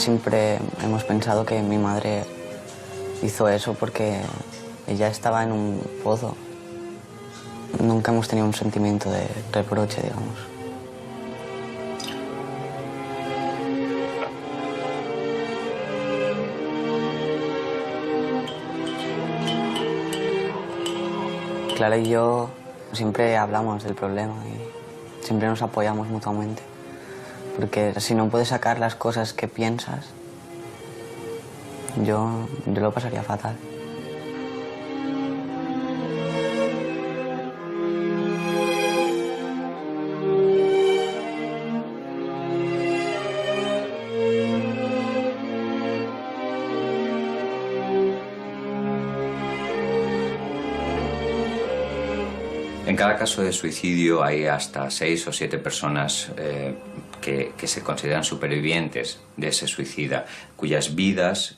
Siempre hemos pensado que mi madre hizo eso porque ella estaba en un pozo. Nunca hemos tenido un sentimiento de reproche, digamos. Clara y yo siempre hablamos del problema y siempre nos apoyamos mutuamente. Porque si no puedes sacar las cosas que piensas, yo lo pasaría fatal. En cada caso de suicidio hay hasta 6 o 7 personas que se consideran supervivientes de ese suicida, cuyas vidas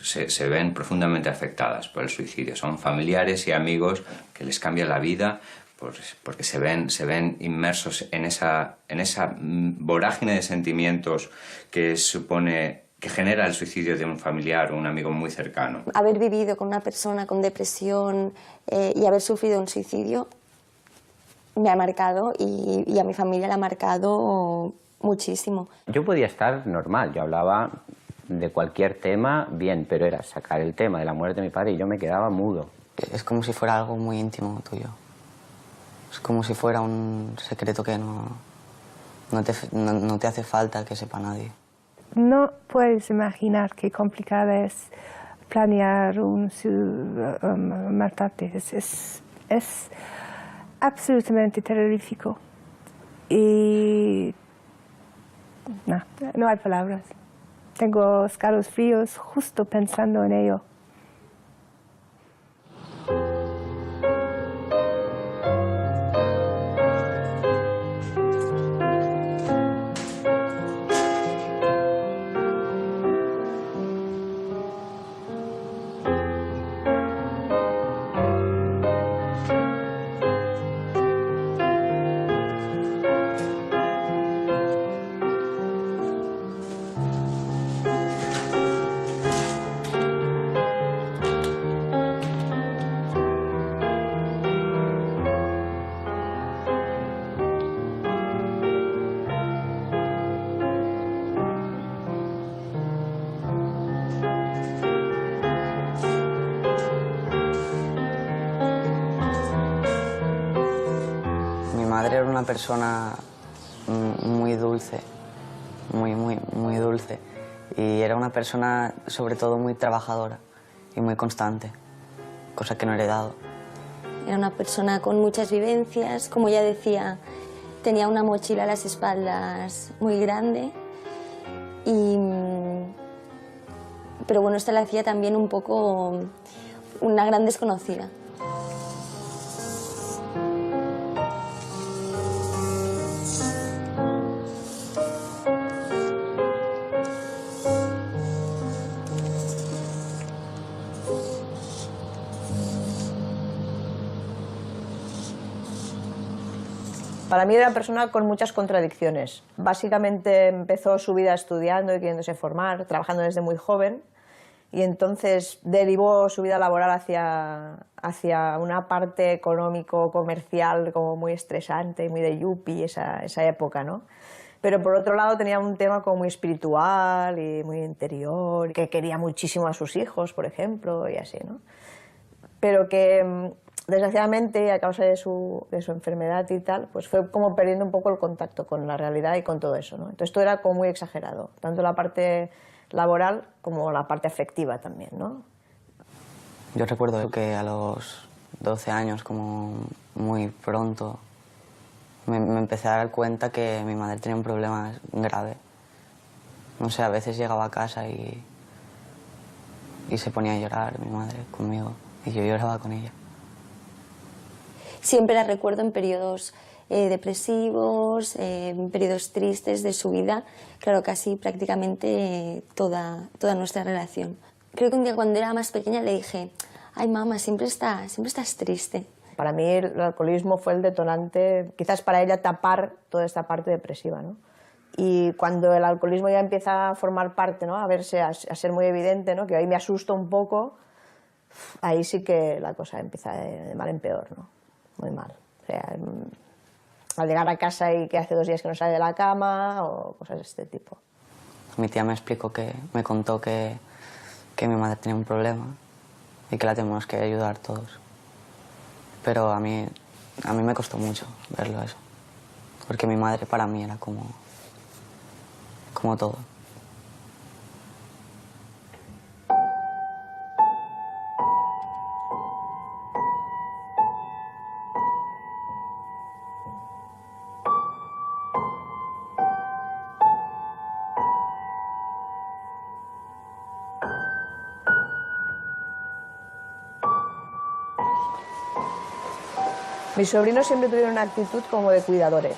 se ven profundamente afectadas por el suicidio. Son familiares y amigos que les cambia la vida porque se ven inmersos en esa vorágine de sentimientos que genera el suicidio de un familiar o un amigo muy cercano. Haber vivido con una persona con depresión y haber sufrido un suicidio me ha marcado y a mi familia la ha marcado muchísimo. Yo podía estar normal, yo hablaba de cualquier tema bien, pero era sacar el tema de la muerte de mi padre y yo me quedaba mudo. Es como si fuera algo muy íntimo tuyo. Es como si fuera un secreto que no te hace falta que sepa nadie. No puedes imaginar qué complicado es planear matarte. Es absolutamente terrorífico. Y no hay palabras. Tengo escalofríos justo pensando en ello. Mi madre era una persona muy dulce, muy dulce. Y era una persona, sobre todo, muy trabajadora y muy constante, cosa que no he heredado. Era una persona con muchas vivencias, como ya decía, tenía una mochila a las espaldas muy grande. Pero bueno, esto la hacía también un poco una gran desconocida. Para mí era una persona con muchas contradicciones. Básicamente empezó su vida estudiando y queriéndose formar, trabajando desde muy joven, y entonces derivó su vida laboral hacia una parte económico-comercial como muy estresante, muy de yuppie, esa época, ¿no? Pero por otro lado tenía un tema como muy espiritual y muy interior, que quería muchísimo a sus hijos, por ejemplo, y así, ¿no? Pero que desgraciadamente, a causa de su enfermedad y tal, pues fue como perdiendo un poco el contacto con la realidad y con todo eso, ¿no? Entonces todo era como muy exagerado, tanto la parte laboral como la parte afectiva también, ¿no? Yo recuerdo que a los 12 años, como muy pronto, me empecé a dar cuenta que mi madre tenía un problema grave. No sé, a veces llegaba a casa y se ponía a llorar mi madre conmigo y yo lloraba con ella. Siempre la recuerdo en periodos depresivos, en periodos tristes de su vida, claro, casi prácticamente toda nuestra relación. Creo que un día cuando era más pequeña le dije, ay mamá, siempre estás triste. Para mí el alcoholismo fue el detonante, quizás para ella tapar toda esta parte depresiva, ¿no? Y cuando el alcoholismo ya empieza a formar parte, ¿no? A verse, a ser muy evidente, ¿no? Que ahí me asusto un poco, ahí sí que la cosa empieza de mal en peor, ¿no? Muy mal. O sea, al llegar a casa y que hace 2 días que no sale de la cama o cosas de este tipo. Mi tía me contó que mi madre tenía un problema y que la tenemos que ayudar todos. Pero a mí me costó mucho verlo eso, porque mi madre para mí era como todo. Mis sobrinos siempre tuvieron una actitud como de cuidadores,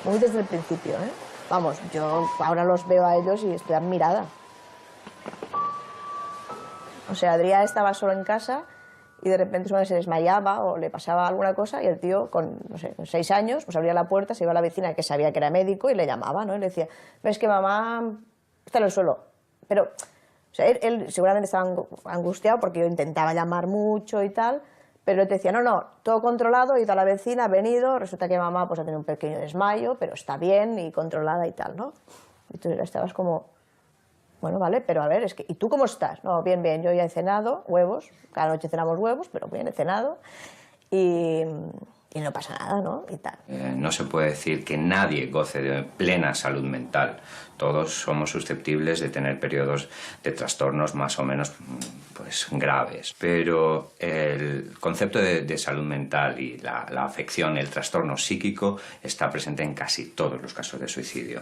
muy desde el principio, ¿eh? Vamos, yo ahora los veo a ellos y estoy admirada. O sea, Adrián estaba solo en casa y de repente se desmayaba o le pasaba alguna cosa y el tío, con, no sé, con 6 años, pues abría la puerta, se iba a la vecina que sabía que era médico y le llamaba, ¿no? Y le decía, ves que mamá está en el suelo. Pero, o sea, él seguramente estaba angustiado porque yo intentaba llamar mucho y tal, pero él te decía, no, todo controlado, he ido a la vecina, ha venido, resulta que mamá pues ha tenido un pequeño desmayo, pero está bien y controlada y tal, ¿no? Y tú estabas como, bueno, vale, pero a ver, es que, ¿y tú cómo estás? No, bien, yo ya he cenado, huevos, cada noche cenamos huevos, pero bien, he cenado, y no pasa nada, ¿no? Y tal. No se puede decir que nadie goce de plena salud mental. Todos somos susceptibles de tener periodos de trastornos más o menos pues, graves. Pero el concepto de salud mental y la afección, el trastorno psíquico, está presente en casi todos los casos de suicidio.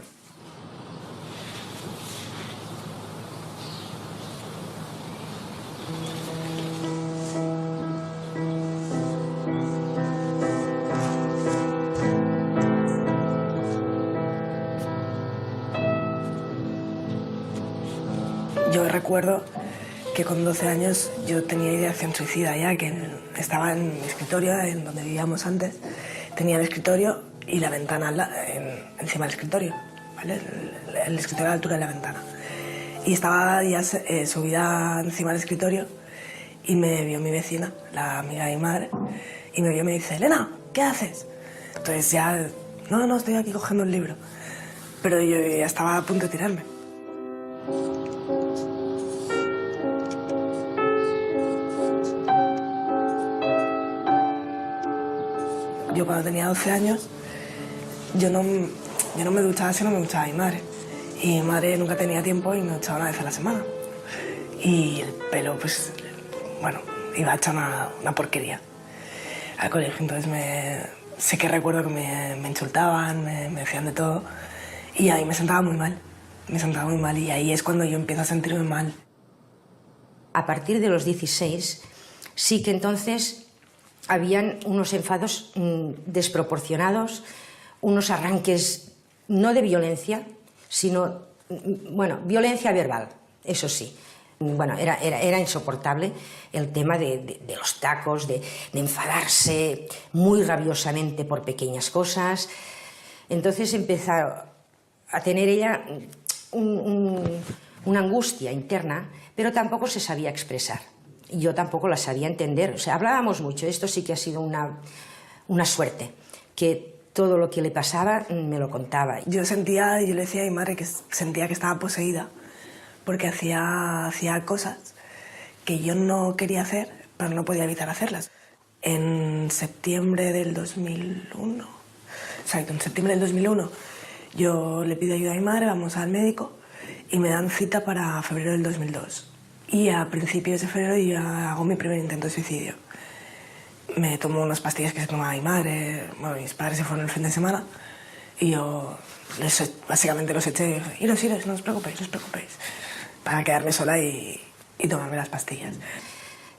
Yo recuerdo que con 12 años yo tenía ideación suicida ya, que estaba en mi escritorio, en donde vivíamos antes. Tenía el escritorio y la ventana encima del escritorio, ¿vale? El escritorio a la altura de la ventana. Y estaba ya subida encima del escritorio y me vio mi vecina, la amiga de mi madre, y me vio y me dice, Elena, ¿qué haces? Entonces ya, no, estoy aquí cogiendo un libro. Pero yo ya estaba a punto de tirarme. Yo cuando tenía 12 años, yo no me duchaba si no me duchaba mi madre. Y mi madre nunca tenía tiempo y me duchaba una vez a la semana. Y el pelo, pues, bueno, iba hecha una porquería al colegio. Entonces sé que recuerdo que me insultaban, me decían de todo. Y ahí me sentaba muy mal. Y ahí es cuando yo empiezo a sentirme mal. A partir de los 16, sí que entonces habían unos enfados desproporcionados, unos arranques no de violencia, sino, bueno, violencia verbal, eso sí. Bueno, era insoportable el tema de los tacos, de enfadarse muy rabiosamente por pequeñas cosas. Entonces empezó a tener ella una angustia interna, pero tampoco se sabía expresar. Yo tampoco la sabía entender. O sea, hablábamos mucho. Esto sí que ha sido una suerte, que todo lo que le pasaba me lo contaba. Yo le decía a mi madre que sentía que estaba poseída, porque hacía cosas que yo no quería hacer, pero no podía evitar hacerlas. En septiembre del 2001, exacto, en septiembre del 2001, yo le pido ayuda a mi madre, vamos al médico y me dan cita para febrero del 2002. Y a principios de febrero yo hago mi primer intento de suicidio. Me tomo unas pastillas que se tomaba mi madre, bueno, mis padres se fueron el fin de semana y yo básicamente los eché, iros, no os preocupéis, para quedarme sola y tomarme las pastillas.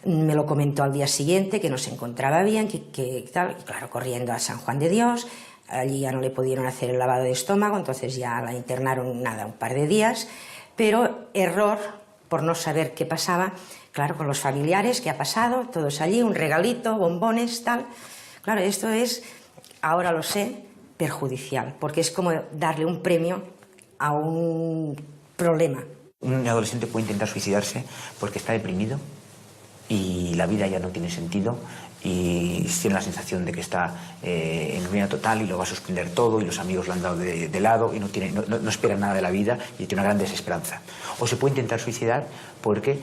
Me lo comentó al día siguiente, que no se encontraba bien, que tal, y claro, corriendo a San Juan de Dios. Allí ya no le pudieron hacer el lavado de estómago, entonces ya la internaron un par de días, pero error por no saber qué pasaba, claro, con los familiares, qué ha pasado, todos allí, un regalito, bombones, tal. Claro, esto es, ahora lo sé, perjudicial, porque es como darle un premio a un problema. Un adolescente puede intentar suicidarse porque está deprimido y la vida ya no tiene sentido y tiene la sensación de que está en ruina total y lo va a suspender todo y los amigos lo han dado de lado y no espera nada de la vida y tiene una gran desesperanza. O se puede intentar suicidar porque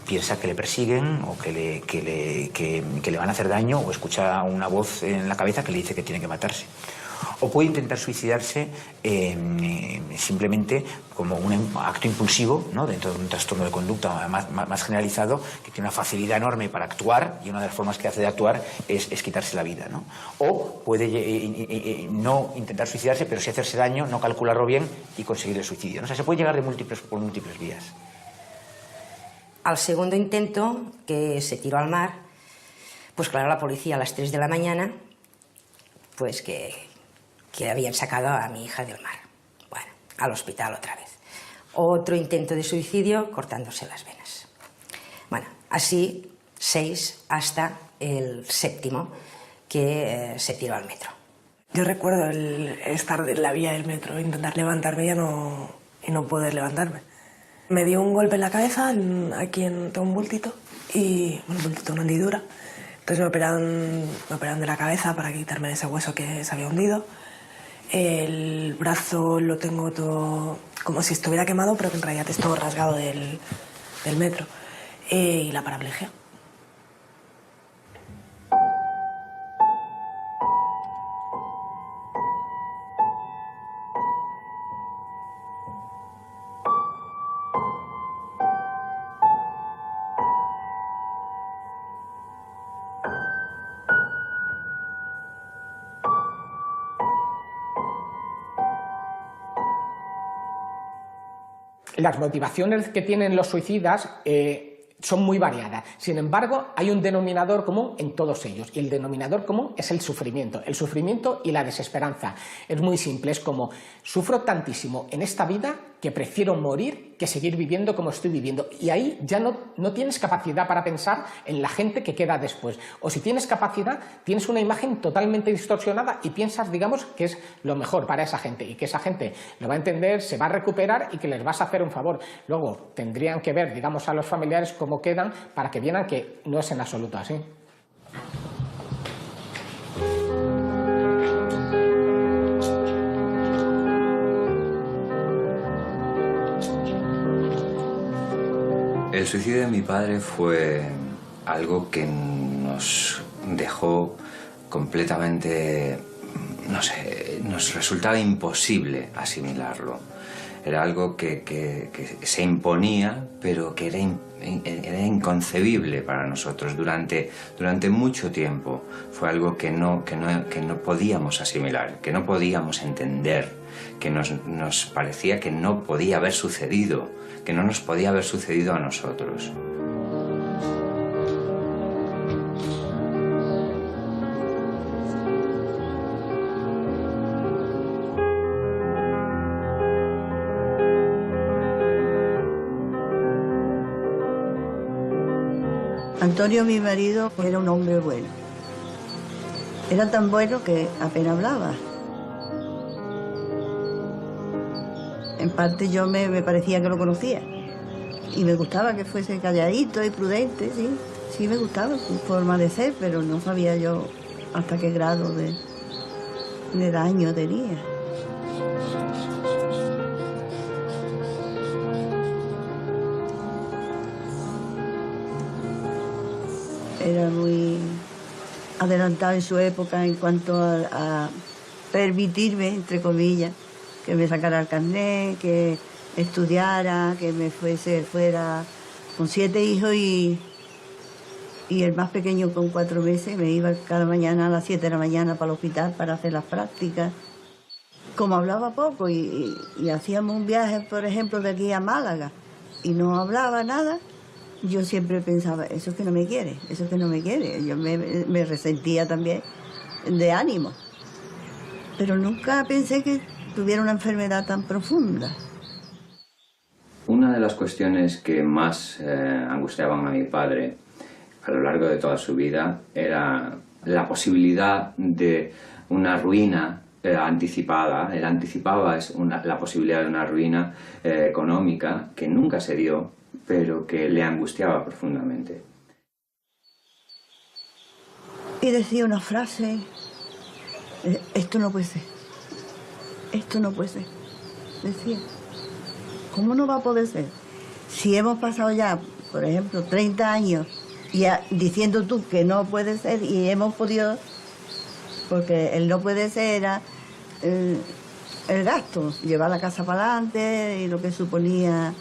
piensa que le persiguen o que le van a hacer daño o escucha una voz en la cabeza que le dice que tiene que matarse. O puede intentar suicidarse simplemente como un acto impulsivo, ¿no?, dentro de un trastorno de conducta más generalizado, que tiene una facilidad enorme para actuar y una de las formas que hace de actuar es quitarse la vida, ¿no? O puede no intentar suicidarse, pero sí hacerse daño, no calcularlo bien y conseguir el suicidio, ¿no? O sea, se puede llegar por múltiples vías. Al segundo intento, que se tiró al mar, pues claro, la policía a las 3 de la mañana, pues que habían sacado a mi hija del mar. Bueno, al hospital otra vez. Otro intento de suicidio cortándose las venas. Bueno, así 6 hasta el 7º que se tiró al metro. Yo recuerdo el estar en la vía del metro, intentar levantarme y no poder levantarme. Me dio un golpe en la cabeza, aquí tengo un bultito, una hendidura. Entonces me operaron de la cabeza para quitarme ese hueso que se había hundido. El brazo lo tengo todo como si estuviera quemado, pero que en realidad es todo rasgado del metro. Y la paraplegia. Las motivaciones que tienen los suicidas son muy variadas. Sin embargo, hay un denominador común en todos ellos, y el denominador común es el sufrimiento y la desesperanza. Es muy simple, es como: sufro tantísimo en esta vida que prefiero morir que seguir viviendo como estoy viviendo. Y ahí ya no tienes capacidad para pensar en la gente que queda después. O si tienes capacidad, tienes una imagen totalmente distorsionada y piensas, digamos, que es lo mejor para esa gente y que esa gente lo va a entender, se va a recuperar y que les vas a hacer un favor. Luego tendrían que ver, digamos, a los familiares cómo quedan para que vieran que no es en absoluto así. El suicidio de mi padre fue algo que nos dejó completamente, no sé, nos resultaba imposible asimilarlo. Era algo que se imponía, pero que era inconcebible para nosotros. Durante mucho tiempo fue algo que no podíamos asimilar, que no podíamos entender, que nos parecía que no podía haber sucedido, que no nos podía haber sucedido a nosotros. Antonio, mi marido, era un hombre bueno. Era tan bueno que apenas hablaba. En parte yo me parecía que lo conocía. Y me gustaba que fuese calladito y prudente, sí. Sí me gustaba su forma de ser, pero no sabía yo hasta qué grado de daño tenía. Era muy adelantado en su época en cuanto a permitirme, entre comillas, que me sacara el carnet, que estudiara, que me fuera con 7 hijos y el más pequeño con 4 meses. Me iba cada mañana a las 7 de la mañana para el hospital para hacer las prácticas. Como hablaba poco y hacíamos un viaje, por ejemplo, de aquí a Málaga y no hablaba nada, yo siempre pensaba, eso es que no me quiere, eso es que no me quiere. Yo me resentía también de ánimo. Pero nunca pensé que tuviera una enfermedad tan profunda. Una de las cuestiones que más angustiaban a mi padre a lo largo de toda su vida era la posibilidad de una ruina anticipada. Él anticipaba la posibilidad de una ruina económica que nunca se dio, pero que le angustiaba profundamente. Y decía una frase: esto no puede ser, esto no puede ser. Decía, ¿cómo no va a poder ser? Si hemos pasado ya, por ejemplo, 30 años diciendo tú que no puede ser, y hemos podido, porque el no puede ser era el gasto, llevar la casa para adelante y lo que suponía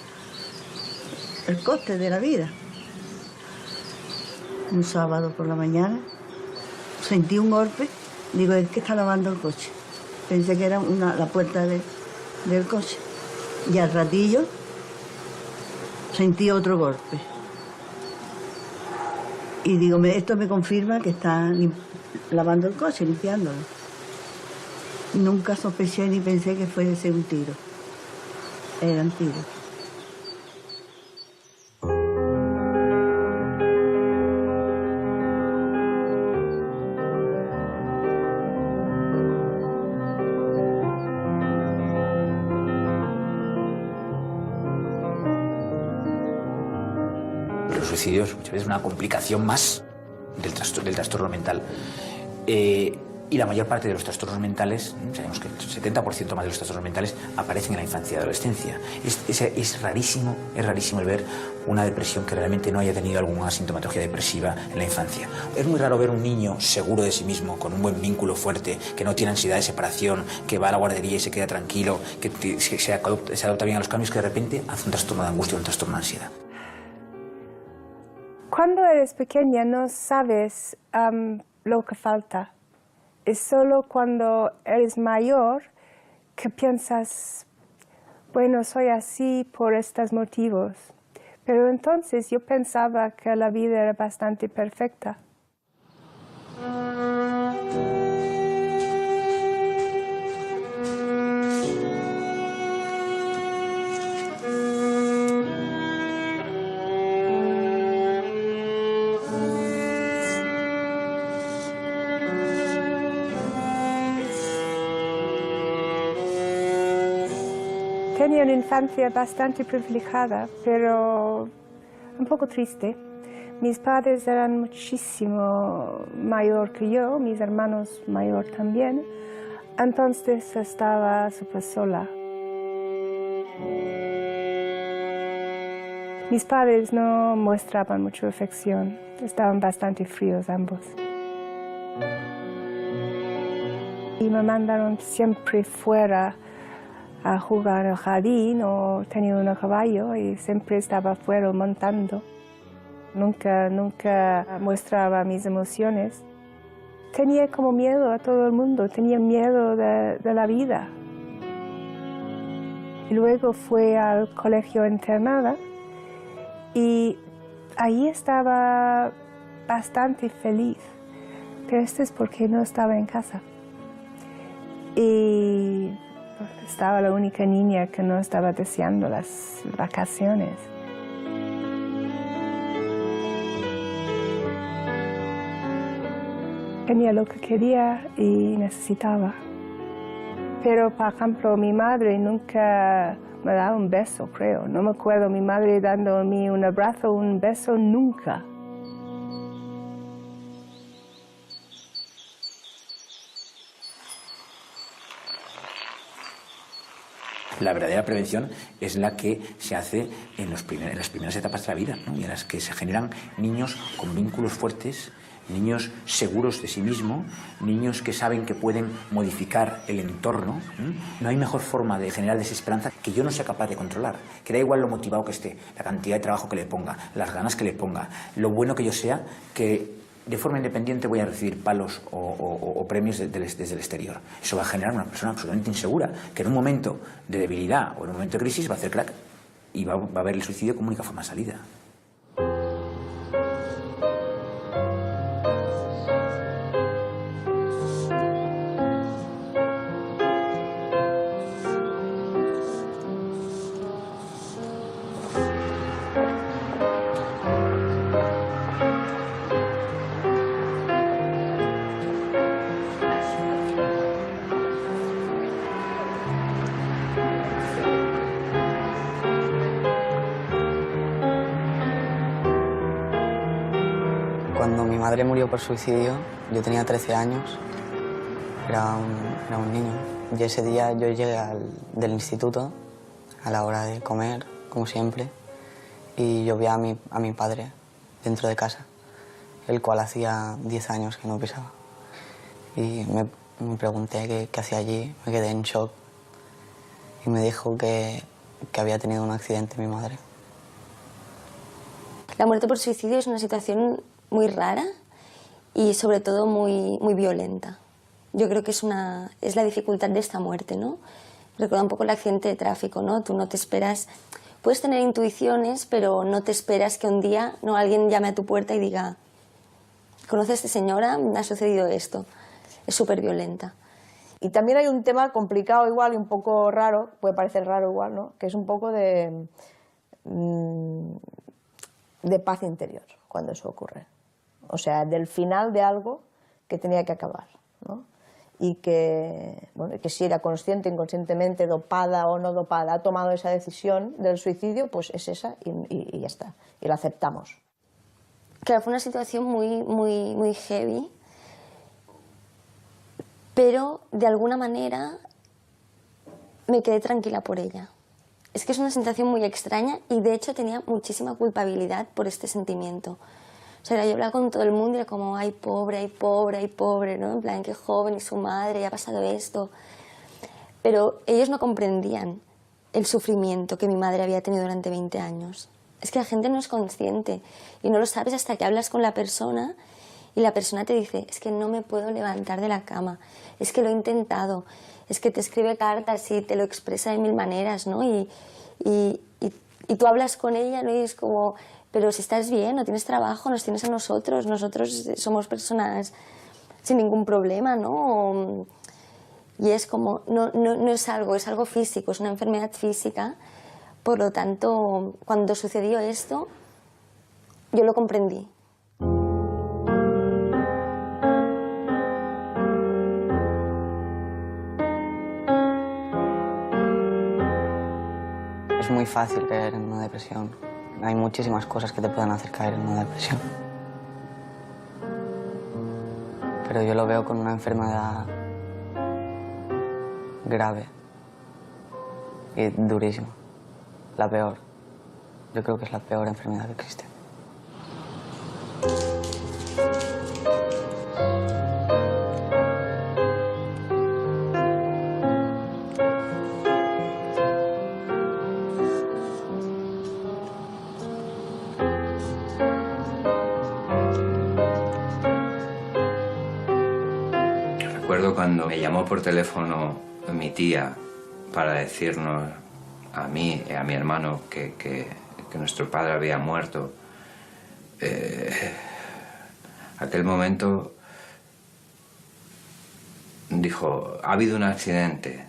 el coste de la vida. Un sábado por la mañana sentí un golpe, digo, es que está lavando el coche. Pensé que era la puerta del coche. Y al ratillo sentí otro golpe. Y digo, esto me confirma que está lavando el coche, limpiándolo. Nunca sospeché ni pensé que fuese un tiro. Eran tiros. Los suicidios muchas veces es una complicación más del trastorno mental. Y la mayor parte de los trastornos mentales, sabemos que el 70% más de los trastornos mentales aparecen en la infancia y adolescencia. Es rarísimo el ver una depresión que realmente no haya tenido alguna sintomatología depresiva en la infancia. Es muy raro ver un niño seguro de sí mismo, con un buen vínculo fuerte, que no tiene ansiedad de separación, que va a la guardería y se queda tranquilo, que se adapta bien a los cambios, que de repente hace un trastorno de angustia, un trastorno de ansiedad. Cuando eres pequeña no sabes lo que falta. Es solo cuando eres mayor que piensas, bueno, soy así por estos motivos. Pero entonces yo pensaba que la vida era bastante perfecta. Tenía una infancia bastante privilegiada, pero un poco triste. Mis padres eran muchísimo mayor que yo, mis hermanos mayor también, entonces estaba súper sola. Mis padres no mostraban mucha afección, estaban bastante fríos ambos. Y me mandaron siempre fuera a jugar en el jardín, o tenía un caballo y siempre estaba fuera montando. Nunca mostraba mis emociones. Tenía como miedo a todo el mundo, tenía miedo de la vida. Y luego fui al colegio internada y ahí estaba bastante feliz, pero esto es porque no estaba en casa. Y estaba la única niña que no estaba deseando las vacaciones. Tenía lo que quería y necesitaba. Pero, por ejemplo, mi madre nunca me daba un beso, creo. No me acuerdo mi madre dándome un abrazo, un beso, nunca. La verdadera prevención es la que se hace en las primeras etapas de la vida, ¿no? Y en las que se generan niños con vínculos fuertes, niños seguros de sí mismos, niños que saben que pueden modificar el entorno. No hay mejor forma de generar desesperanza que yo no sea capaz de controlar, que da igual lo motivado que esté, la cantidad de trabajo que le ponga, las ganas que le ponga, lo bueno que yo sea, que de forma independiente voy a recibir palos o premios desde el exterior. Eso va a generar una persona absolutamente insegura, que en un momento de debilidad o en un momento de crisis va a hacer crack y va a ver el suicidio como única forma de salida. madre murió por suicidio, yo tenía 13 años, era un niño. Y ese día yo llegué del instituto a la hora de comer, como siempre, y yo vi a mi padre dentro de casa, el cual hacía 10 años que no pisaba. Y me pregunté qué hacía allí, me quedé en shock y me dijo que había tenido un accidente mi madre. La muerte por suicidio es una situación muy rara y sobre todo muy, muy violenta. Yo creo que es la dificultad de esta muerte, ¿no? Recuerda un poco el accidente de tráfico, ¿no? Tú no te esperas, puedes tener intuiciones, pero no te esperas que un día alguien llame a tu puerta y diga: ¿conoces a esta señora? Me ha sucedido esto. Es súper violenta. Y también hay un tema complicado igual y un poco raro, puede parecer raro igual, ¿no? Que es un poco de paz interior cuando eso ocurre. O sea, del final de algo que tenía que acabar, ¿no? Y que si era consciente, inconscientemente, dopada o no dopada, ha tomado esa decisión del suicidio, pues es esa y ya está, y la aceptamos. Claro, fue una situación muy, muy, muy heavy, pero de alguna manera me quedé tranquila por ella. Es que es una sensación muy extraña y de hecho tenía muchísima culpabilidad por este sentimiento. O sea, yo hablaba con todo el mundo y era como: ay, pobre, ay, pobre, ay, pobre, ¿no? En plan, qué joven y su madre, ya ha pasado esto. Pero ellos no comprendían el sufrimiento que mi madre había tenido durante 20 años. Es que la gente no es consciente y no lo sabes hasta que hablas con la persona y la persona te dice: es que no me puedo levantar de la cama, es que lo he intentado, es que te escribe cartas y te lo expresa de 1000 maneras, ¿no? Y tú hablas con ella, ¿no? Y es como: pero si estás bien, no tienes trabajo, nos tienes a nosotros somos personas sin ningún problema, ¿no? Y es como, no es algo físico, es una enfermedad física. Por lo tanto, cuando sucedió esto, yo lo comprendí. Es muy fácil caer en una depresión. Hay muchísimas cosas que te pueden hacer caer en una depresión. Pero yo lo veo con una enfermedad grave y durísima. La peor. Yo creo que es la peor enfermedad que existe. Recuerdo cuando me llamó por teléfono mi tía para decirnos a mí y a mi hermano que nuestro padre había muerto. Aquel momento dijo: ha habido un accidente.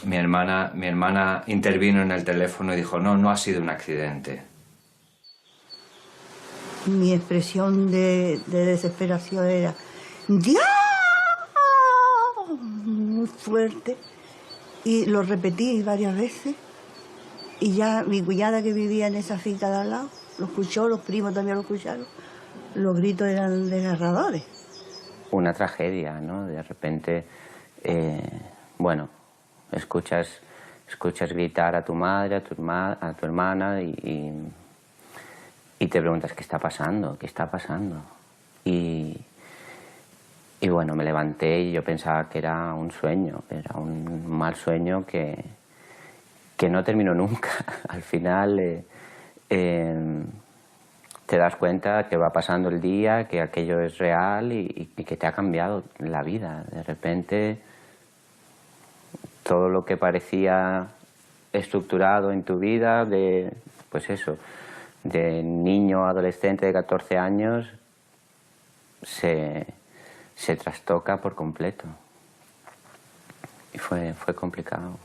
Mi hermana intervino en el teléfono y dijo: no ha sido un accidente. Mi expresión de desesperación era: ¡Dios! Muy fuerte. Y lo repetí varias veces. Y ya mi cuñada, que vivía en esa finca de al lado, lo escuchó, los primos también lo escucharon. Los gritos eran desgarradores. Una tragedia, ¿no? De repente, escuchas gritar a tu madre, a tu hermana y te preguntas: ¿qué está pasando? ¿Qué está pasando? Y bueno, me levanté y yo pensaba que era un sueño, era un mal sueño que no terminó nunca. Al final te das cuenta que va pasando el día, que aquello es real y que te ha cambiado la vida. De repente, todo lo que parecía estructurado en tu vida, de niño, adolescente de 14 años, se trastoca por completo. Y fue complicado.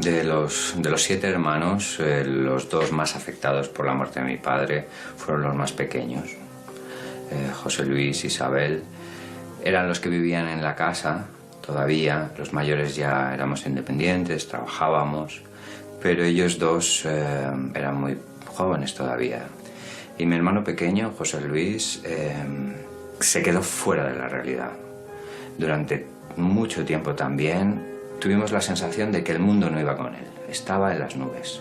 De los 7 hermanos, los 2 más afectados por la muerte de mi padre fueron los más pequeños. José Luis, Isabel, eran los que vivían en la casa todavía. Los mayores ya éramos independientes, trabajábamos, pero ellos dos eran muy jóvenes todavía. Y mi hermano pequeño, José Luis, se quedó fuera de la realidad. Durante mucho tiempo también tuvimos la sensación de que el mundo no iba con él, estaba en las nubes.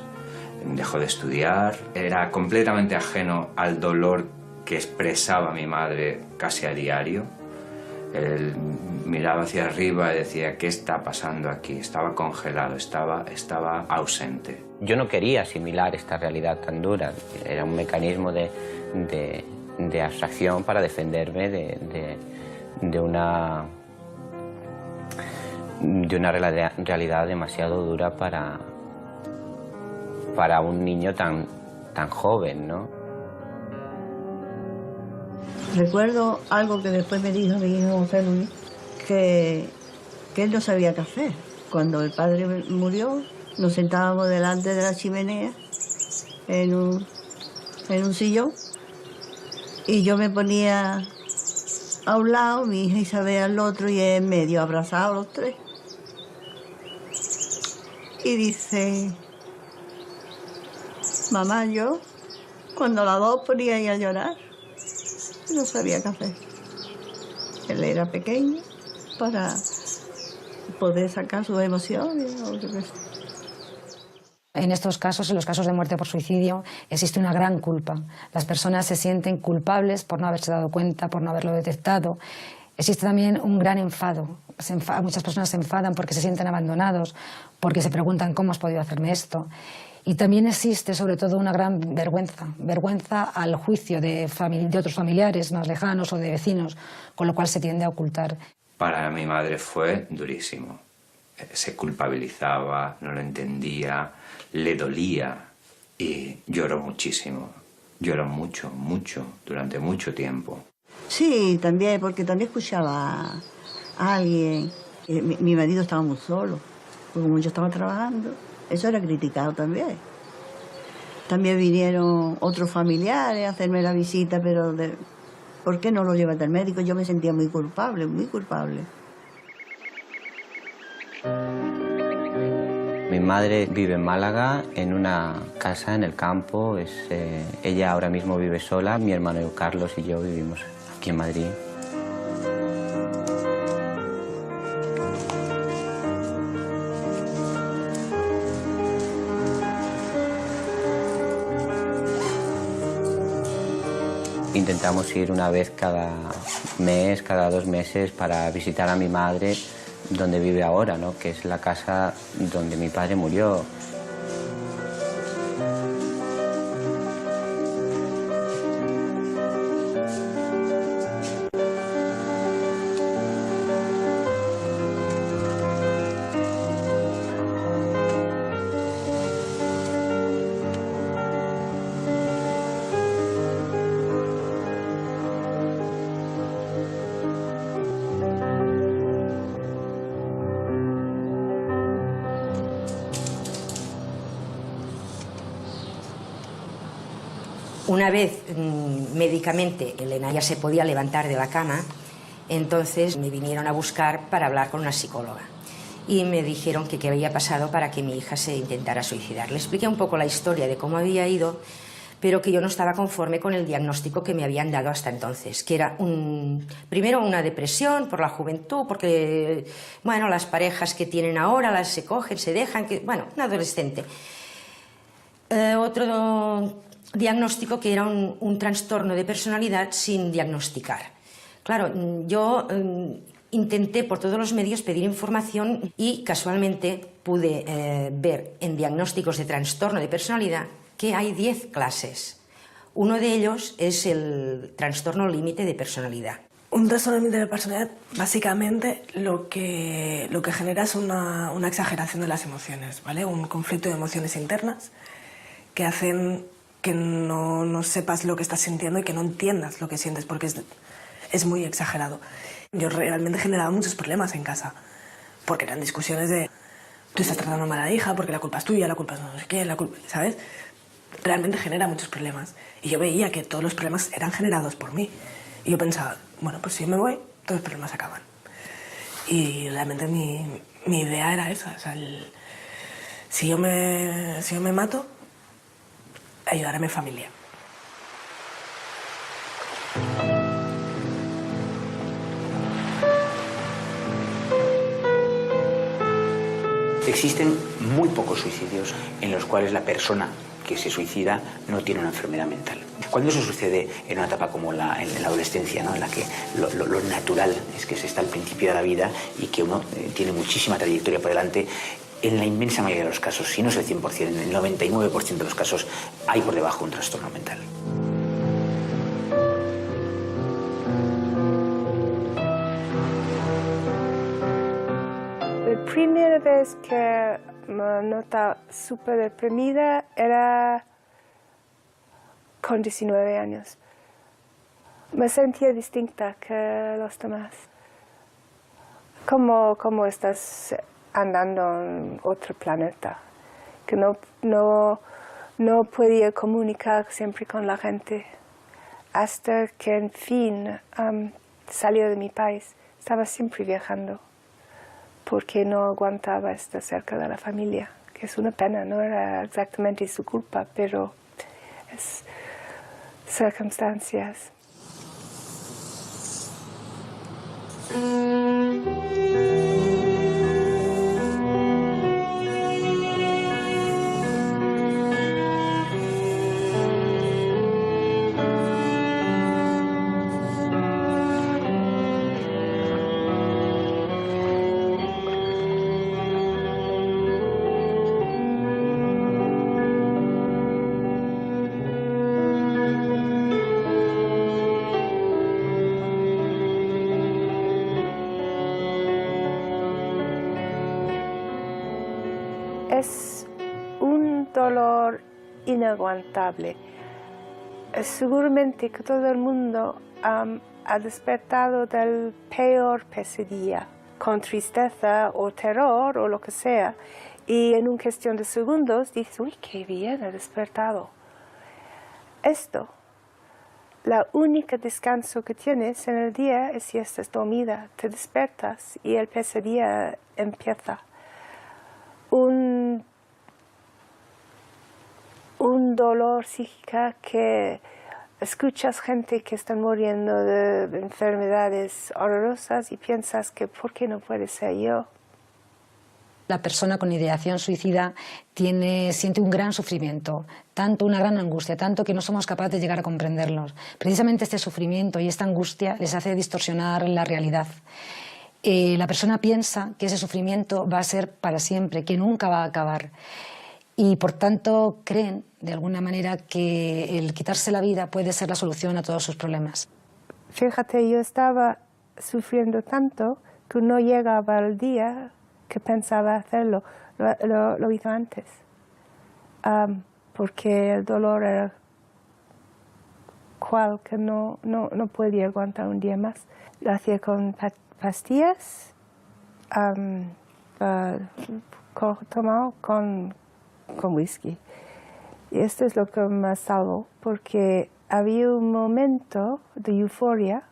Dejó de estudiar, era completamente ajeno al dolor que expresaba mi madre casi a diario. Él miraba hacia arriba y decía, ¿qué está pasando aquí? Estaba congelado, estaba ausente. Yo no quería asimilar esta realidad tan dura. Era un mecanismo de abstracción para defenderme de una realidad demasiado dura para un niño tan joven, ¿no? Recuerdo algo que después me dijo mi hijo José Luis, que él no sabía qué hacer. Cuando el padre murió, nos sentábamos delante de la chimenea en un sillón y yo me ponía a un lado, mi hija Isabel al otro y en medio, abrazados los tres. Y dice, mamá, yo cuando las dos ponía ahí a llorar, no sabía qué hacer. Él era pequeño para poder sacar sus emociones o yo qué sé. En estos casos, en los casos de muerte por suicidio, existe una gran culpa. Las personas se sienten culpables por no haberse dado cuenta, por no haberlo detectado. Existe también un gran enfado. Muchas personas se enfadan porque se sienten abandonados, porque se preguntan cómo has podido hacerme esto. Y también existe sobre todo una gran vergüenza al juicio de otros familiares más lejanos o de vecinos, con lo cual se tiende a ocultar. Para mi madre fue durísimo. Se culpabilizaba, no lo entendía, le dolía y lloró muchísimo. Lloró mucho, durante mucho tiempo. Sí, también, porque también escuchaba a alguien. Mi marido estaba muy solo, porque como yo estaba trabajando. Eso era criticado también. También vinieron otros familiares a hacerme la visita, pero ¿por qué no lo llevaste al médico? Yo me sentía muy culpable, muy culpable. Mi madre vive en Málaga, en una casa en el campo. Ella ahora mismo vive sola, mi hermano Carlos y yo vivimos aquí en Madrid. Intentamos ir una vez cada mes, cada 2 meses para visitar a mi madre donde vive ahora, ¿no? Que es la casa donde mi padre murió. Una vez, médicamente, Elena ya se podía levantar de la cama, entonces me vinieron a buscar para hablar con una psicóloga. Y me dijeron que qué había pasado para que mi hija se intentara suicidar. Le expliqué un poco la historia de cómo había ido, pero que yo no estaba conforme con el diagnóstico que me habían dado hasta entonces, que era primero una depresión por la juventud, porque bueno, las parejas que tienen ahora se cogen, se dejan, bueno, un adolescente. Otro diagnóstico que era un trastorno de personalidad sin diagnosticar. Claro, yo intenté por todos los medios pedir información y casualmente pude ver en diagnósticos de trastorno de personalidad que hay 10 clases. Uno de ellos es el trastorno límite de personalidad. Un trastorno límite de personalidad, básicamente, lo que genera es una exageración de las emociones, ¿vale? Un conflicto de emociones internas que hacen que no sepas lo que estás sintiendo y que no entiendas lo que sientes, porque es muy exagerado. Yo realmente generaba muchos problemas en casa, porque eran discusiones de tú estás tratando mal a la hija, porque la culpa es tuya, la culpa es no sé qué, la culpa, ¿sabes? Realmente genera muchos problemas. Y yo veía que todos los problemas eran generados por mí. Y yo pensaba, bueno, pues si yo me voy, todos los problemas acaban. Y realmente mi idea era esa, o sea, Si yo me mato, ayudaré a mi familia. Existen muy pocos suicidios en los cuales la persona que se suicida no tiene una enfermedad mental. Cuando eso sucede en una etapa como en la adolescencia, ¿no? En la que lo natural es que se está al principio de la vida y que uno tiene muchísima trayectoria por delante, en la inmensa mayoría de los casos, si no es el 100%, en el 99% de los casos, hay por debajo un trastorno mental. La primera vez que me notaba súper deprimida era con 19 años. Me sentía distinta que los demás. Como estás andando en otro planeta, que no podía comunicar siempre con la gente, hasta que en fin salí de mi país. Estaba siempre viajando, porque no aguantaba estar cerca de la familia, que es una pena, no era exactamente su culpa, pero es circunstancias. Es un dolor inaguantable. Seguramente que todo el mundo ha despertado del peor pesadilla, con tristeza o terror o lo que sea, y en una cuestión de segundos dices, uy, qué bien, he despertado. Esto, la única descanso que tienes en el día es si estás dormida, te despiertas y el pesadilla empieza. Un dolor psíquico que escuchas gente que está muriendo de enfermedades horrorosas y piensas que ¿por qué no puede ser yo? La persona con ideación suicida siente un gran sufrimiento, tanto una gran angustia, tanto que no somos capaces de llegar a comprenderlos. Precisamente este sufrimiento y esta angustia les hace distorsionar la realidad. La persona piensa que ese sufrimiento va a ser para siempre, que nunca va a acabar. Y por tanto creen, de alguna manera, que el quitarse la vida puede ser la solución a todos sus problemas. Fíjate, yo estaba sufriendo tanto que no llegaba al día que pensaba hacerlo. Lo hice antes, porque el dolor era cual que no podía aguantar un día más. Lo hacía con pastillas, tomado con whisky. Y esto es lo que me salvó, porque había un momento de euforia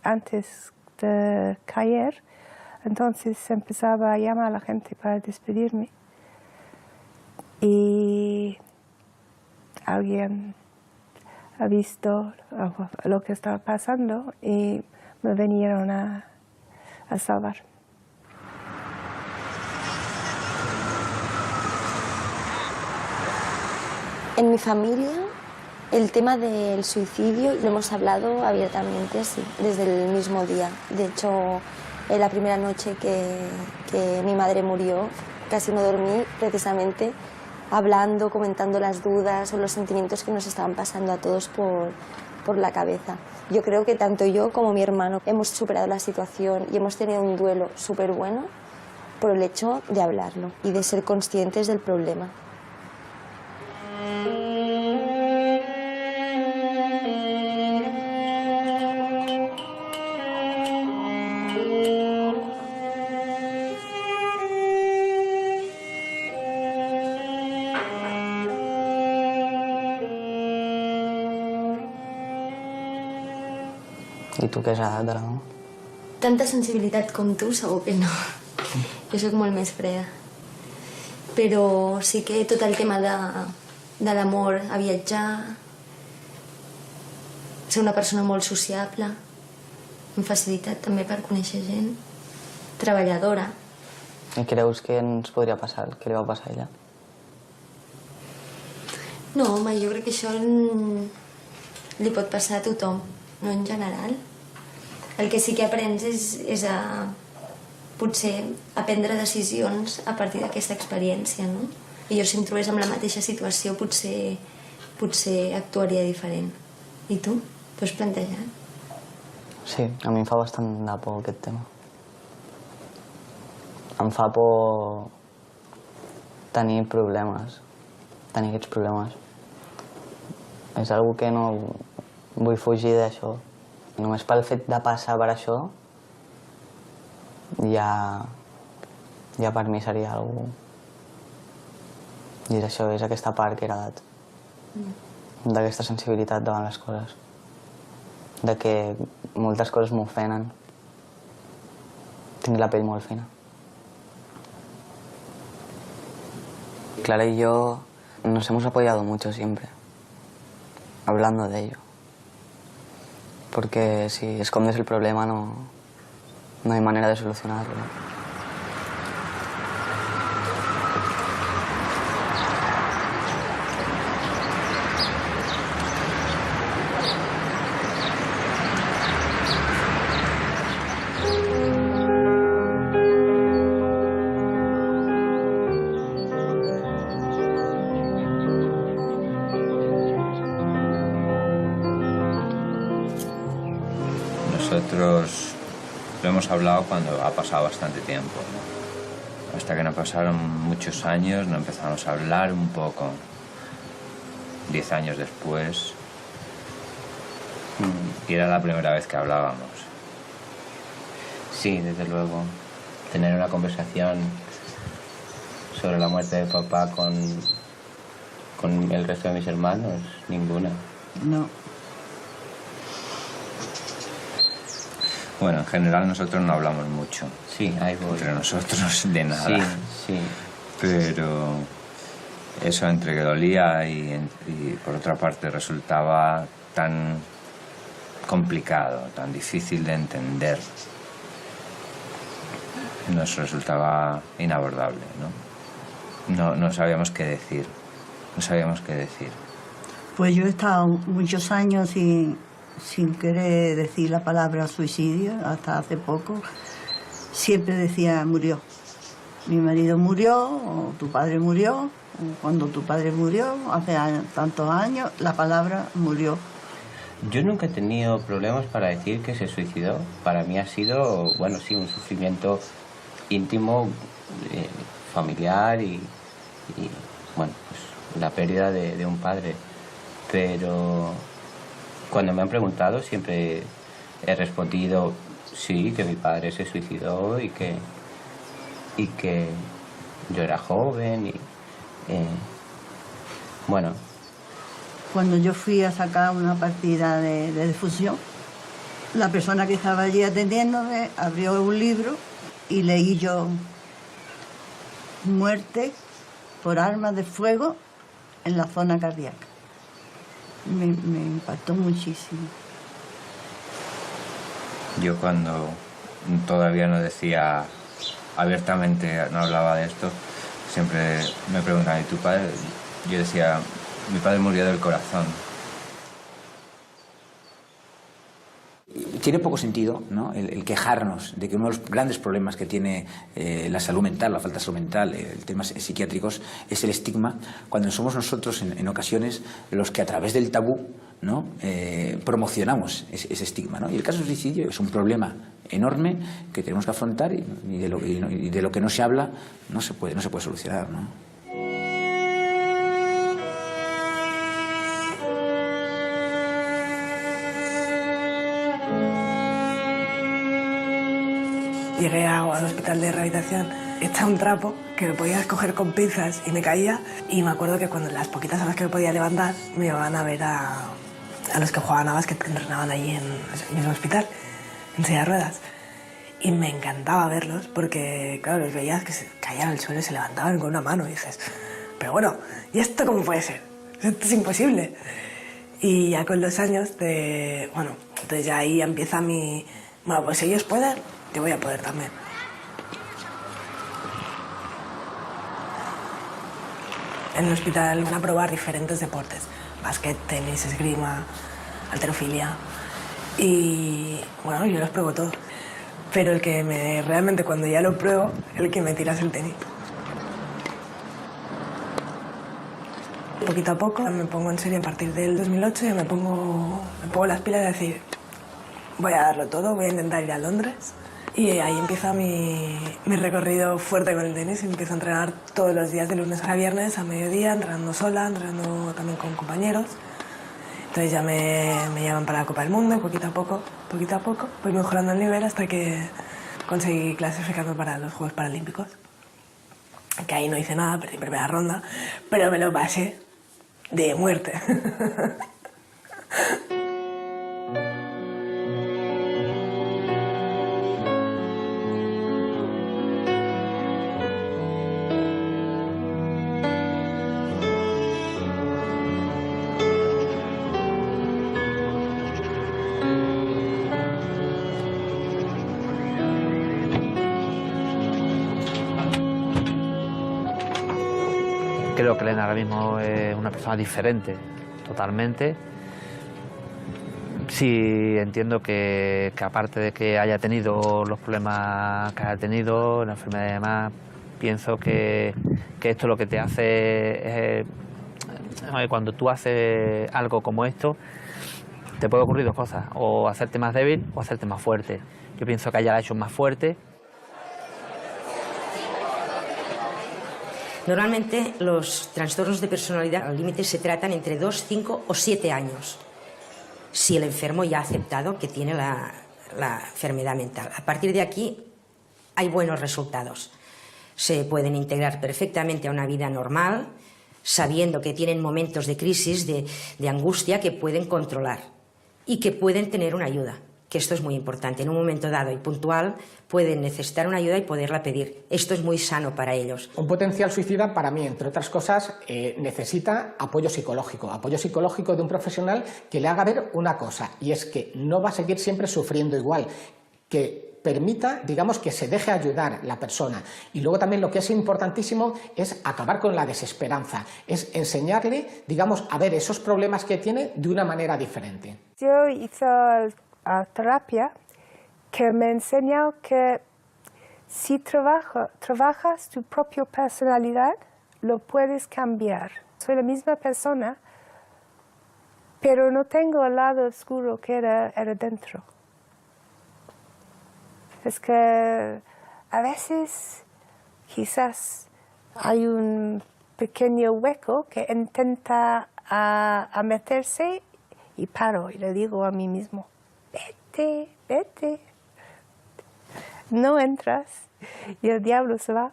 antes de caer, entonces empezaba a llamar a la gente para despedirme. Y alguien ha visto lo que estaba pasando y me vinieron a salvar. En mi familia, el tema del suicidio lo hemos hablado abiertamente, sí, desde el mismo día. De hecho, la primera noche que mi madre murió, casi no dormí, precisamente hablando, comentando las dudas o los sentimientos que nos estaban pasando a todos por la cabeza. Yo creo que tanto yo como mi hermano hemos superado la situación y hemos tenido un duelo súper bueno por el hecho de hablarlo y de ser conscientes del problema. I tu què has de la no? Tanta sensibilitat com tu segur que no. Jo soc molt més freda. però sí que tot el tema de l'amor a viatjar, ser una persona molt sociable, amb facilitat també per conèixer gent, treballadora. I creus que ens podria passar el que li va passar a ella? No, home, jo crec que això li pot passar a tothom, no en general. El que sí que aprens és a potser a prendre decisions a partir d'aquesta experiència, no? I jo si em trobés en la mateixa situació potser actuaria diferent. I tu? T'ho has plantejat? Sí, a mi em fa bastant de por aquest tema. Em fa por tenir problemes, tenir aquests problemes. És algo que no vull fugir d'això. Només pel fet de passar per això, ja per mi seria algo... I és això, és aquesta part que he heredat. D'aquesta sensibilitat davant les coses. De que moltes coses m'ofenen. Tinc la pell molt fina. Clara y yo nos hemos apoyado mucho siempre, hablando de ello. Porque si escondes el problema no hay manera de solucionarlo, ¿no? Nosotros lo hemos hablado cuando ha pasado bastante tiempo, ¿no? Hasta que no pasaron muchos años, no empezamos a hablar un poco. 10 años después, y era la primera vez que hablábamos. Sí, desde luego. Tener una conversación sobre la muerte de papá con el resto de mis hermanos, ninguna. No. Bueno, en general nosotros no hablamos mucho. Sí, ahí voy. Entre nosotros de nada. Sí, sí. Pero eso entre que dolía y por otra parte resultaba tan complicado, tan difícil de entender, nos resultaba inabordable, ¿no? No sabíamos qué decir, no sabíamos qué decir. Pues yo he estado muchos años sin querer decir la palabra suicidio, hasta hace poco. Siempre decía murió. Mi marido murió, o tu padre murió, o cuando tu padre murió, hace tantos años, la palabra murió. Yo nunca he tenido problemas para decir que se suicidó. Para mí ha sido, bueno, sí, un sufrimiento íntimo, familiar y bueno, pues la pérdida de un padre. Pero cuando me han preguntado siempre he respondido sí, que mi padre se suicidó y que yo era joven y bueno. Cuando yo fui a sacar una partida de difusión, la persona que estaba allí atendiéndome abrió un libro y leí yo muerte por armas de fuego en la zona cardíaca. Me impactó muchísimo. Yo cuando todavía no decía abiertamente, no hablaba de esto, siempre me preguntaban, ¿y tu padre? Yo decía, mi padre murió del corazón. Tiene poco sentido, ¿no?, el quejarnos de que uno de los grandes problemas que tiene la salud mental, la falta de salud mental, temas psiquiátricos, es el estigma, cuando somos nosotros en ocasiones los que a través del tabú, ¿no?, promocionamos ese estigma, ¿no? Y el caso del suicidio es un problema enorme que tenemos que afrontar y de lo que no se habla no se puede solucionar, ¿no? Llegué al hospital de rehabilitación, echaba un trapo que me podía coger con pinzas y me caía, y me acuerdo que cuando las poquitas horas que me podía levantar me llevaban a ver a los que jugaban a básquet, que entrenaban allí en el mismo hospital, en silla de ruedas. Y me encantaba verlos porque, claro, los veías que se caían al suelo y se levantaban con una mano y dices, pero bueno, ¿y esto cómo puede ser? Esto es imposible. Y ya con los años, bueno, entonces ya ahí empieza bueno, pues si ellos pueden, yo voy a poder también. En el hospital van a probar diferentes deportes, básquet, tenis, esgrima, halterofilia, y bueno, yo los pruebo todos. Pero el que realmente cuando ya lo pruebo, el que me tira es el tenis. Poquito a poco me pongo en serio a partir del 2008, ya me pongo las pilas de decir, voy a darlo todo, voy a intentar ir a Londres. Y ahí empieza mi recorrido fuerte con el tenis. Empiezo a entrenar todos los días de lunes a viernes, a mediodía, entrenando sola, entrenando también con compañeros. Entonces ya me llaman para la Copa del Mundo, poquito a poco, voy mejorando el nivel hasta que conseguí clasificarme para los Juegos Paralímpicos. Que ahí no hice nada, perdí en primera ronda, pero me lo pasé de muerte. Creo que Elena ahora mismo es una persona diferente, totalmente. Sí, entiendo que aparte de que haya tenido los problemas que haya tenido, la enfermedad y demás, pienso que esto lo que te hace es... Cuando tú haces algo como esto, te puede ocurrir dos cosas, o hacerte más débil o hacerte más fuerte. Yo pienso que ella la ha hecho más fuerte. Normalmente los trastornos de personalidad al límite se tratan entre 2, 5 o 7 años, si el enfermo ya ha aceptado que tiene la enfermedad mental. A partir de aquí hay buenos resultados. Se pueden integrar perfectamente a una vida normal, sabiendo que tienen momentos de crisis, de angustia que pueden controlar y que pueden tener una ayuda. Que esto es muy importante. En un momento dado y puntual pueden necesitar una ayuda y poderla pedir. Esto es muy sano para ellos. Un potencial suicida, para mí, entre otras cosas, necesita apoyo psicológico de un profesional que le haga ver una cosa, y es que no va a seguir siempre sufriendo igual, que permita, digamos, que se deje ayudar la persona. Y luego también lo que es importantísimo es acabar con la desesperanza, es enseñarle, digamos, a ver esos problemas que tiene de una manera diferente. Yo hice terapia que me enseñó que si trabajas tu propia personalidad, lo puedes cambiar. Soy la misma persona, pero no tengo el lado oscuro que era dentro. Es que a veces quizás hay un pequeño hueco que intenta a meterse y paro y le digo a mí mismo, vete, vete. No entras y el diablo se va.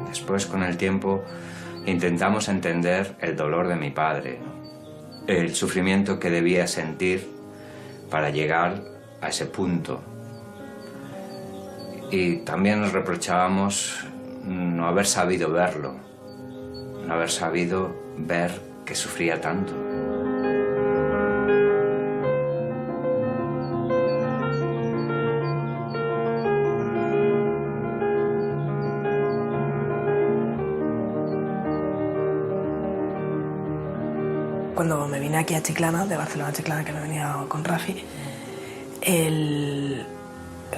Después, con el tiempo, intentamos entender el dolor de mi padre, ¿no? El sufrimiento que debía sentir para llegar a ese punto. Y también nos reprochábamos no haber sabido verlo, no haber sabido ver que sufría tanto. Cuando me vine aquí a Chiclana, de Barcelona a Chiclana, que me venía con Rafi,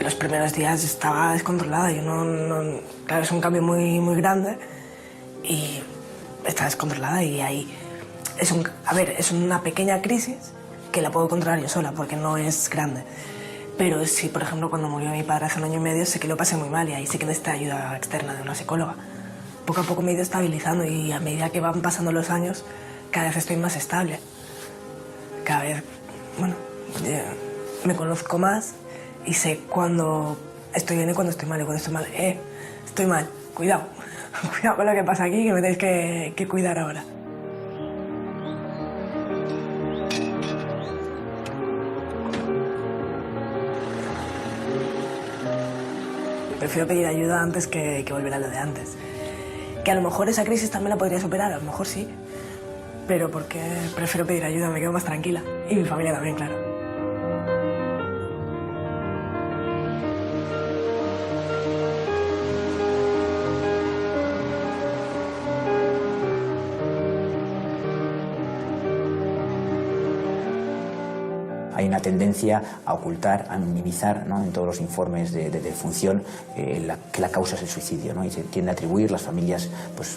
los primeros días estaba descontrolada. Claro, es un cambio muy grande y está descontrolada, y ahí es una pequeña crisis que la puedo controlar yo sola porque no es grande. Pero sí, por ejemplo, cuando murió mi padre hace 1 año y medio, sé que lo pasé muy mal y ahí sí que necesité ayuda externa de una psicóloga. Poco a poco me he ido estabilizando y a medida que van pasando los años, cada vez estoy más estable. Cada vez, me conozco más y sé cuándo estoy bien y cuándo estoy mal. Y cuando estoy mal, estoy mal, cuidado. cuidado con lo que pasa aquí, que me tenéis que cuidar ahora. Prefiero pedir ayuda antes que volver a lo de antes. Que a lo mejor esa crisis también la podría superar, a lo mejor sí. Pero porque prefiero pedir ayuda, me quedo más tranquila. Y mi familia también, claro. Hay una tendencia a ocultar, a minimizar, ¿no?, en todos los informes de defunción que la causa es el suicidio, ¿no? Y se tiende a atribuir, las familias pues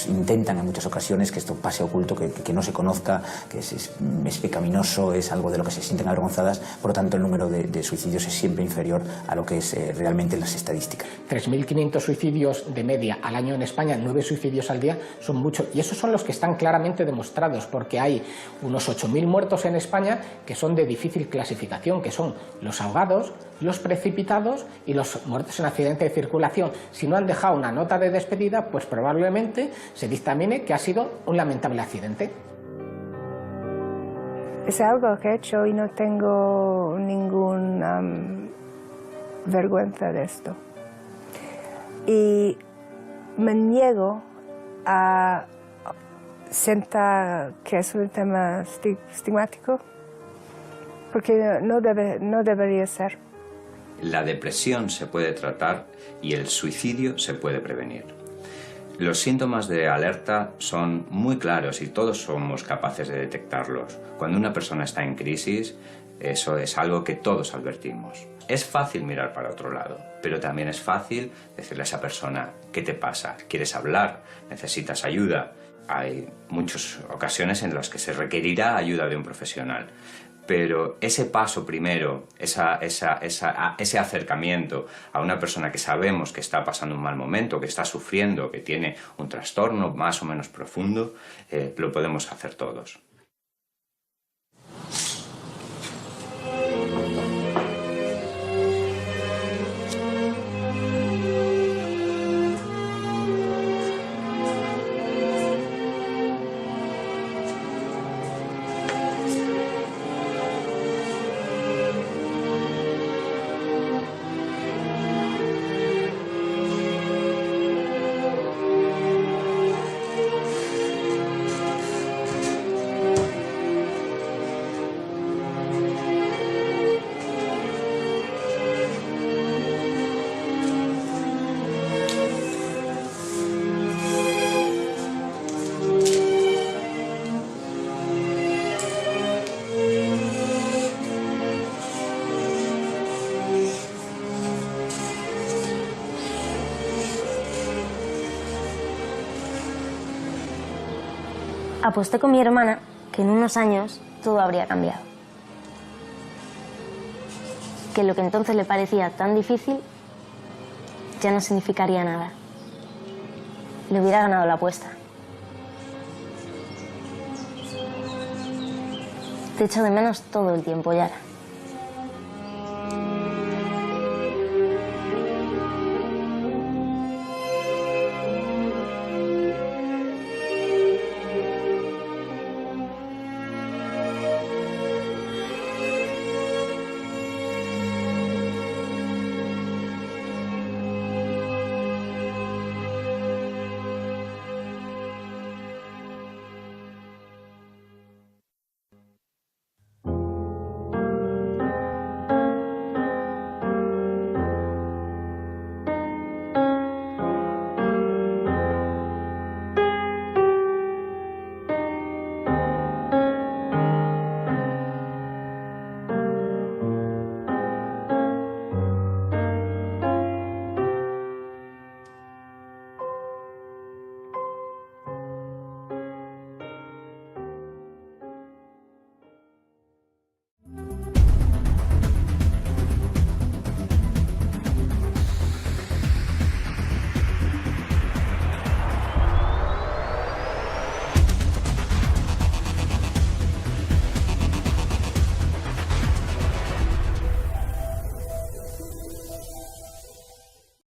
intentan en muchas ocasiones que esto pase oculto, que no se conozca, que es pecaminoso, es algo de lo que se sienten avergonzadas. Por lo tanto, el número de suicidios es siempre inferior a lo que es realmente las estadísticas. 3.500 suicidios de media al año en España, 9 suicidios al día, son muchos. Y esos son los que están claramente demostrados, porque hay unos 8.000 muertos en España que son de difícil clasificación, que son los ahogados, los precipitados y los muertos en accidente de circulación. Si no han dejado una nota de despedida, pues probablemente se dictamine que ha sido un lamentable accidente. Es algo que he hecho y no tengo ninguna vergüenza de esto. Y me niego a sentir que es un tema estigmático, porque no debería ser. La depresión se puede tratar y el suicidio se puede prevenir. Los síntomas de alerta son muy claros y todos somos capaces de detectarlos. Cuando una persona está en crisis, eso es algo que todos advertimos. Es fácil mirar para otro lado, pero también es fácil decirle a esa persona: ¿qué te pasa? ¿Quieres hablar? ¿Necesitas ayuda? Hay muchas ocasiones en las que se requerirá ayuda de un profesional. Pero ese paso primero, ese acercamiento a una persona que sabemos que está pasando un mal momento, que está sufriendo, que tiene un trastorno más o menos profundo, lo podemos hacer todos. Aposté con mi hermana que en unos años todo habría cambiado. Que lo que entonces le parecía tan difícil ya no significaría nada. Le hubiera ganado la apuesta. Te echo de menos todo el tiempo, Yara.